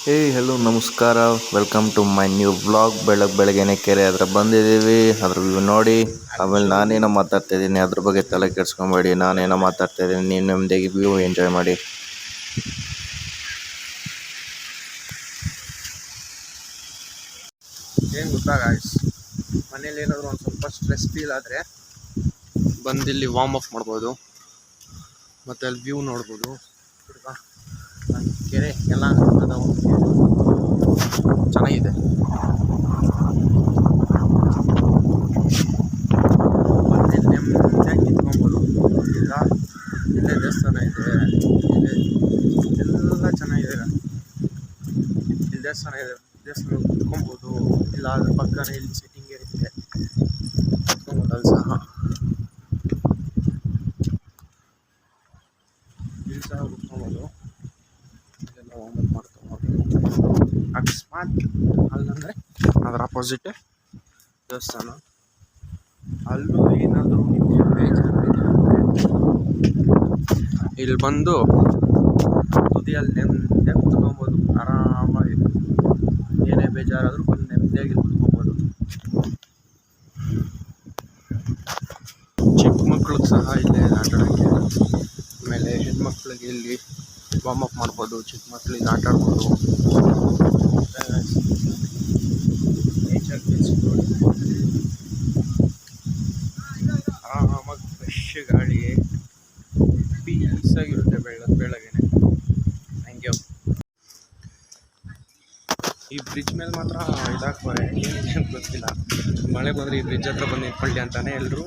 Hello ನಮಸ್ಕಾರ, welcome to my new vlog. ಬೆಳಗ್ಗೆನೆ ಕೆರೆ ಹತ್ರ ಬಂದಿದ್ದೀವಿ. ಅದ್ರ ವ್ಯೂ ನೋಡಿ. ಆಮೇಲೆ ನಾನೇನೋ ಮಾತಾಡ್ತಾಯಿದ್ದೀನಿ, ಅದ್ರ ಬಗ್ಗೆ ತಲೆ ಕೆಡ್ಸ್ಕೊಬೇಡಿ. ನಾನೇನೋ ಮಾತಾಡ್ತಾಯಿದ್ದೀನಿ, ನೀವು ನೆಮ್ಮದಿಯಾಗಿ ವ್ಯೂ ಎಂಜಾಯ್ ಮಾಡಿ. ಏನು ಗೊತ್ತಾ ಗಾಯ್ಸ್, ಮನೇಲಿ ಏನಾದರೂ ಒಂದು ಸ್ವಲ್ಪ ಸ್ಟ್ರೆಸ್ ಫೀಲ್ ಆದರೆ ಬಂದಿಲ್ಲಿ ವಾರ್ಮ್ ಅಪ್ ಮಾಡ್ಬೋದು, ಮತ್ತು ಅಲ್ಲಿ ವ್ಯೂ ನೋಡ್ಬೋದು. ಕೆರೆ ಎಲ್ಲ ಅದಾವು, ಚೆನ್ನಾಗಿದೆ. ಮತ್ತು ನೆಮ್ಮದಿಯಾಗಿ ನಿಂತ್ಕೊಬೋದು. ಇಲ್ಲ ಇಲ್ಲೇ ದೇವಸ್ಥಾನ ಇದೆ, ಎಲ್ಲ ಚೆನ್ನಾಗಿದೆ. ಇಲ್ಲಿ ದೇವಸ್ಥಾನ ಇದೆ, ದೇವಸ್ಥಾನ ಕುತ್ಕೊಬೋದು. ಇಲ್ಲ ಅದ್ರ ಪಕ್ಕನೇ ಇಲ್ಲಿ ಸಿಟ್ಟಿಂಗ್ ಏರಿದೆ, ಕುತ್ಕೊಬೋದು. ಅಲ್ಲಿ ಸಹ ಕುತ್ಕೊಬೋದು. ಇದೆಲ್ಲ ವಾರ್ಮ್ ಮಾಡ್ಕೊಬೋದು. ಅಕಸ್ಮಾತ್ ಅಲ್ಲಂದರೆ ಅದರ ಅಪೋಸಿಟ್ ದೇವಸ್ಥಾನ, ಅಲ್ಲೂ ಏನಾದರೂ ನಿಮಗೆ ಬೇಜಾರಿದೆ ಇಲ್ಲಿ ಬಂದು ತುದಿಯಲ್ಲಿ ನೆಮ್ಮದಿಯಾಗಿ ಕುತ್ಕೊಬೋದು. ಆರಾಮಾಗಿ ಏನೇ ಬೇಜಾರಾದರೂ ಬಂದು ನೆಮ್ಮದಿಯಾಗಿ ಕುತ್ಕೊಬೋದು. ಚಿಕ್ಕ ಮಕ್ಳಿಗೆ ಸಹ ಇಲ್ಲೇ ಆಟ ಆಡೋಕ್ಕೆ, ಆಮೇಲೆ ಹೆಣ್ಮಕ್ಳಿಗೆ ಇಲ್ಲಿ ವಾರ್ಮ್ ಅಪ್ ಮಾಡ್ಬೋದು. ಚಿಕ್ಕ ಮಕ್ಳಿಗೆ ಆಟ ಆಡ್ಬೋದು. ನೇಚರ್ ಆರಾಮಾಗಿ ಫ್ರೆಶ್ ಗಾಳಿ, ಪೀಸಾಗಿರುತ್ತೆ ಬೆಳಗ್ಗೆನೆ. Thank you. ಈ ಬ್ರಿಡ್ಜ್ ಮೇಲೆ ಮಾತ್ರ ಇದಾಕ್ಬಾರೆ, ಏನಿದೆ ಅಂತ ಗೊತ್ತಿಲ್ಲ. ಮಳೆ ಬಂದರೆ ಈ ಬ್ರಿಡ್ಜ್ ಹತ್ರ ಬಂದು ನಿಂತ್ಕೊಳ್ಳಿ ಅಂತಾನೆ ಎಲ್ಲರೂ.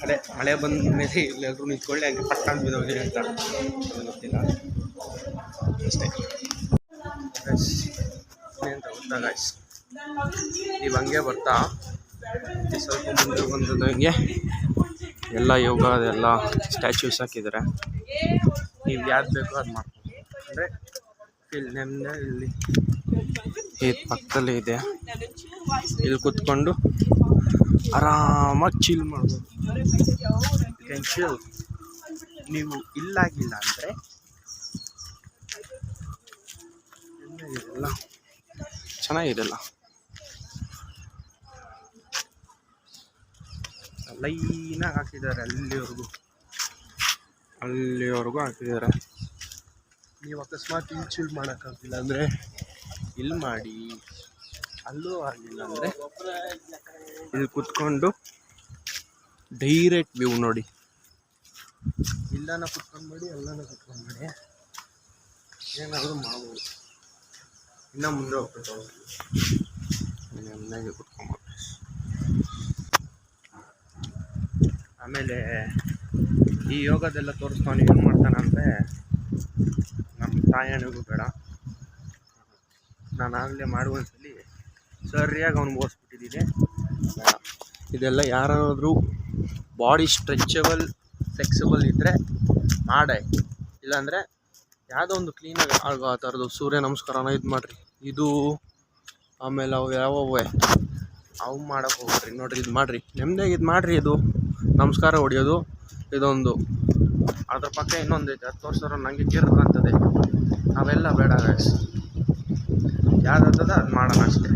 ಅದೇ ಮಳೆ ಬಂದ ಮೇಲೆ ಎಲ್ಲರೂ ನಿಂತ್ಕೊಳ್ಳಿ, ಹಂಗೆ ಪಟ್ಟಾಗಿ ಬಿದ್ದೋಗಿ ಅಂತ ಗೊತ್ತಿಲ್ಲ ಅಷ್ಟೇ. ಏನಂತ ಗೊತ್ತಾ ಗಾಯ್ಸ್, ನೀವು ಹಂಗೆ ಬರ್ತಾ ಸ್ವಲ್ಪ ಮುಂದೆ ಬಂದದ್ದು ಹಿಂಗೆ ಎಲ್ಲ ಯೋಗ ಅದೆಲ್ಲ ಸ್ಟ್ಯಾಚ್ಯೂಸ್ ಹಾಕಿದ್ದಾರೆ. ನೀವು ಯಾವ್ದು ಬೇಕೋ ಅದು ಮಾಡ್ಬೋದು. ಅಂದರೆ ಇಲ್ಲಿ ನೆಮ್ಮದಿ, ಇಲ್ಲಿ ಇದು ಪಕ್ಕದಲ್ಲೇ ಇದೆ, ಇಲ್ಲಿ ಕೂತ್ಕೊಂಡು ಆರಾಮಾಗಿ ಚಿಲ್ ಮಾಡ್ಬೋದು. ಚಿಲ್. ನೀವು ಇಲ್ಲಾಗಿಲ್ಲ ಅಂದರೆ ಎಲ್ಲ ಚೆನ್ನಾಗಿದೆಲ್ಲ, ಲೈನಾಗಿ ಹಾಕಿದ್ದಾರೆ. ಅಲ್ಲಿವರೆಗೂ ಹಾಕಿದ್ದಾರೆ. ನೀವು ಅಕಸ್ಮಾತ್ ಇಲ್ಲಿ ಚಿಲ್ ಮಾಡೋಕ್ಕಾಗಿಲ್ಲ ಅಂದರೆ ಇಲ್ಲಿ ಮಾಡಿ, ಅಲ್ಲೂ ಆಗಲಿಲ್ಲ ಅಂದರೆ ಇಲ್ಲಿ ಕುತ್ಕೊಂಡು ಡೈರೆಕ್ಟ್ ವ್ಯೂ ನೋಡಿ. ಇಲ್ಲನ ಕುತ್ಕೊಂಡ್ಬೇಡಿ, ಎಲ್ಲನೂ ಕುತ್ಕೊಂಡ್ಬೇಡಿ, ಏನಾದರೂ ಮಾಡ್ಬೋದು. ಇನ್ನೂ ಮುಂದೆ ಹೋಗ್ಬೇಕು, ನೆಮ್ಮದಿಯಾಗಿ ಕುತ್ಕೊಂಬೋದು. ಆಮೇಲೆ ಈ ಯೋಗದೆಲ್ಲ ತೋರಿಸ್ತಾನೆ ಏನು ಮಾಡ್ತಾನೆ ಅಂದರೆ, ನಮ್ಮ ತಾಯಣಿಗೂ ಬೇಡ, ನಾನು ಆಗಲೇ ಮಾಡುವಂಥಲ್ಲಿ ಸರಿಯಾಗಿ ಅವ್ನಿಗೆ ಓದಿಸ್ಬಿಟ್ಟಿದ್ದೀನಿ. ಬೇಡ, ಇದೆಲ್ಲ ಯಾರಾದರೂ ಬಾಡಿ ಸ್ಟ್ರೆಚಬಲ್ ಫ್ಲೆಕ್ಸಿಬಲ್ ಇದ್ದರೆ ಮಾಡೇ, ಇಲ್ಲಾಂದರೆ ಯಾವುದೋ ಒಂದು ಕ್ಲೀನಾಗಿ ಆಗೋ ಆ ಥರದ್ದು ಸೂರ್ಯ ನಮಸ್ಕಾರನ ಇದು ಮಾಡಿರಿ. ಇದು ಆಮೇಲೆ ಅವು ಯಾವವೇ ಅವು ಮಾಡೋಕ್ಕೆ ಹೋಗ್ಬಿಡ್ರಿ. ನೋಡಿರಿ, ಇದು ಮಾಡಿರಿ, ನೆಮ್ಮದಿಯಾಗಿ ಇದು ಮಾಡಿರಿ. ಇದು ನಮಸ್ಕಾರ ಹೊಡೆಯೋದು ಇದೊಂದು, ಅದ್ರ ಪಕ್ಕ ಇನ್ನೊಂದು ಐತೆ, ಅದು ತೋರಿಸೋರು ನನಗೆ ಕಿರ್ರ ಅಂತದೆ. ಅವೆಲ್ಲ ಬೇಡ ಗಾಯ್ಸ್, ಯಾವ್ದಾಗ್ತದೆ ಅದು ಮಾಡೋಣ ಅಷ್ಟೇ.